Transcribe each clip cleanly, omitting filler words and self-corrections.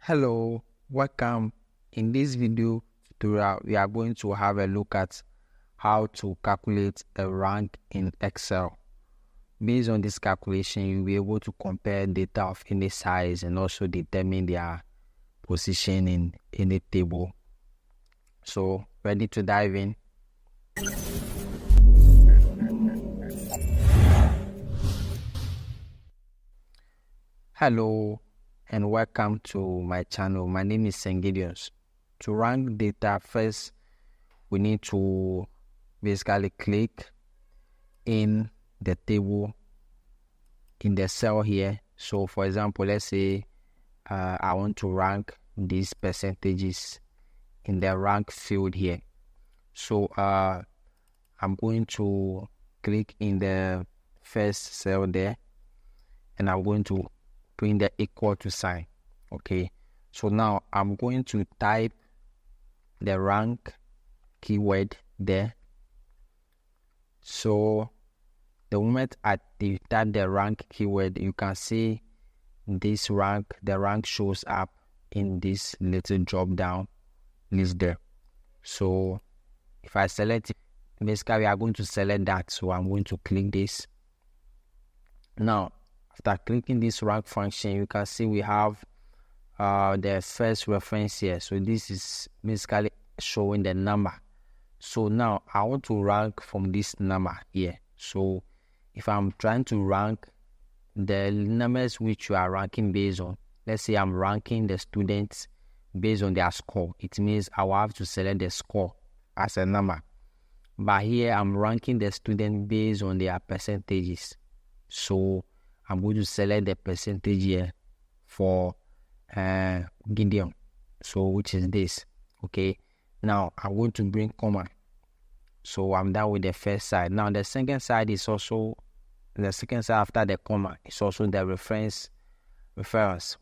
Hello, welcome. In this video tutorial, we are going to have a look at how to calculate a rank in Excel. Based on this calculation, you'll be able to compare data of any size and also determine their position in any table. So, ready to dive in? Hello and welcome to my channel. My name is Gideons. To rank data, first we need to basically click in the table in the cell here. So for example, let's say I want to rank these percentages in the rank field here. So I'm going to click in the first cell there and I'm going to bring the equal to sign. Okay, so now I'm going to type the rank keyword there. So the moment I type the rank keyword, you can see this rank, the rank shows up in this little drop down list there. So if I select it, basically we are going to select that. So I'm going to click this. Now after clicking this rank function, you can see we have the first reference here. So this is basically showing the number. So now I want to rank from this number here. So if I'm trying to rank the numbers which you are ranking based on, let's say I'm ranking the students based on their score, it means I will have to select the score as a number. But here I'm ranking the student based on their percentages. So I'm going to select the percentage here for Gideon, so which is this. Okay, now I'm going to bring comma. So I'm done with the first side. Now the second side is also the second side after the comma. It's also the reference.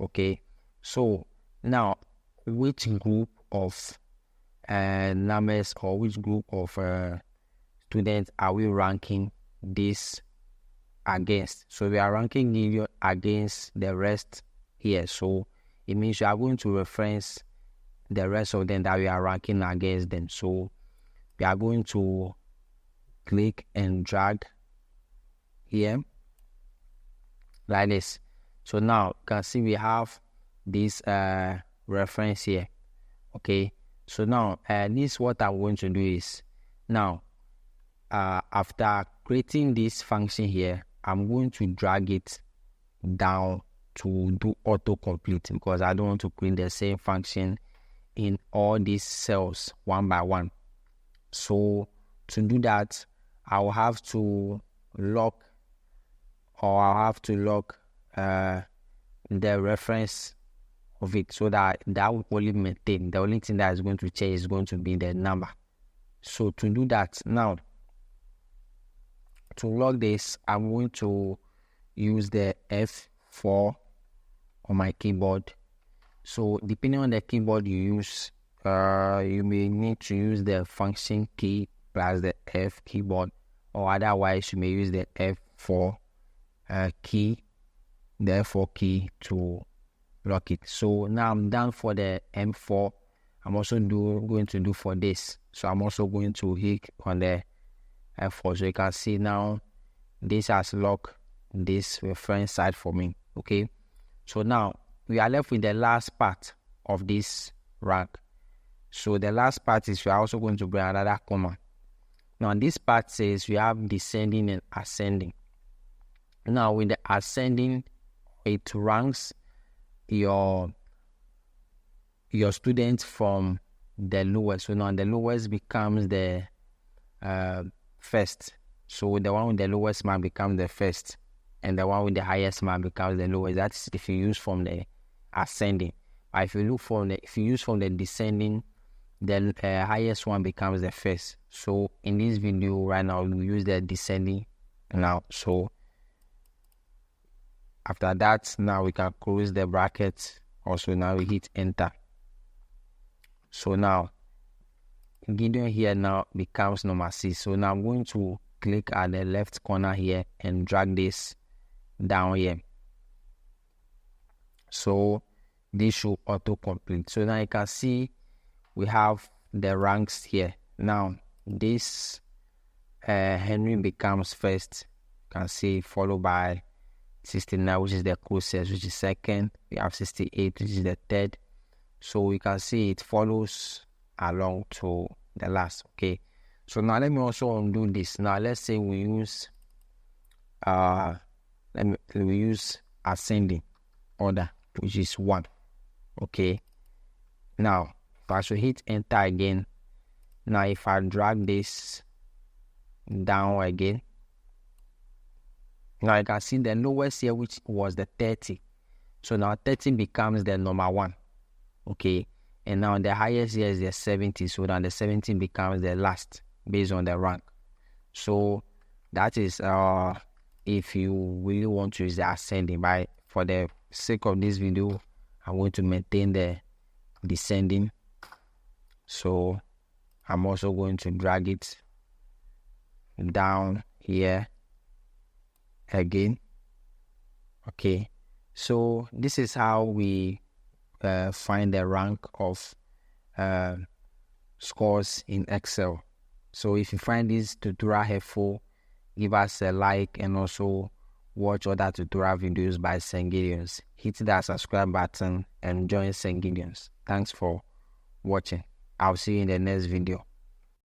Okay, so now which group of numbers or which group of students are we ranking this against? So we are ranking Gideon against the rest here. So it means you are going to reference the rest of them that we are ranking against them. So we are going to click and drag here like this. So now you can see we have this reference here. Okay, so now this what I'm going to do is now after creating this function here, I'm going to drag it down to do autocomplete because I don't want to create the same function in all these cells one by one. So to do that, I'll have to lock the reference of it so that will only maintain. The only thing that is going to change is going to be the number. So to do that, now to log this, I'm going to use the F4 on my keyboard. So depending on the keyboard you use, you may need to use the function key plus the F keyboard, or otherwise you may use the F4 key, the F4 key to lock it. So now I'm done for the M4. I'm also going to do for this. So I'm also going to hit on the F4. So you can see now this has locked this reference side for me. Okay, so now we are left with the last part of this rank. So the last part is we are also going to bring another comma. Now this part says we have descending and ascending. Now with the ascending, it ranks your students from the lowest. So now the lowest becomes the first. So the one with the lowest mark becomes the first, and the one with the highest mark becomes the lowest. That's if you use from the ascending. But if you use from the descending, the highest one becomes the first. So in this video right now, we use the descending now. So after that, now we can close the bracket. Also now we hit enter. So now Gideon here now becomes number 6. So now I'm going to click at the left corner here and drag this down here. So this should auto-complete. So now you can see we have the ranks here. Now this Henry becomes first, you can see, followed by 69, which is the closest, which is second. We have 68, which is the third. So we can see it follows along to the last. Okay, so now let me also undo this. Now let's say we use we use ascending order, which is 1. Okay, now if I should hit enter again, now if I drag this down again, now you can see the lowest here, which was the 30. So now 30 becomes the number 1. Okay, and now the highest here is the 70. So now the 70 becomes the last based on the rank. So that is if you really want to use the ascending. But for the sake of this video, I'm going to maintain the descending. So I'm also going to drag it down here again. Okay, so this is how we find the rank of scores in Excel. So if you find this tutorial helpful, give us a like and also watch other tutorial videos by Gideons. Hit that subscribe button and join Gideons. Thanks for watching. I'll see you in the next video.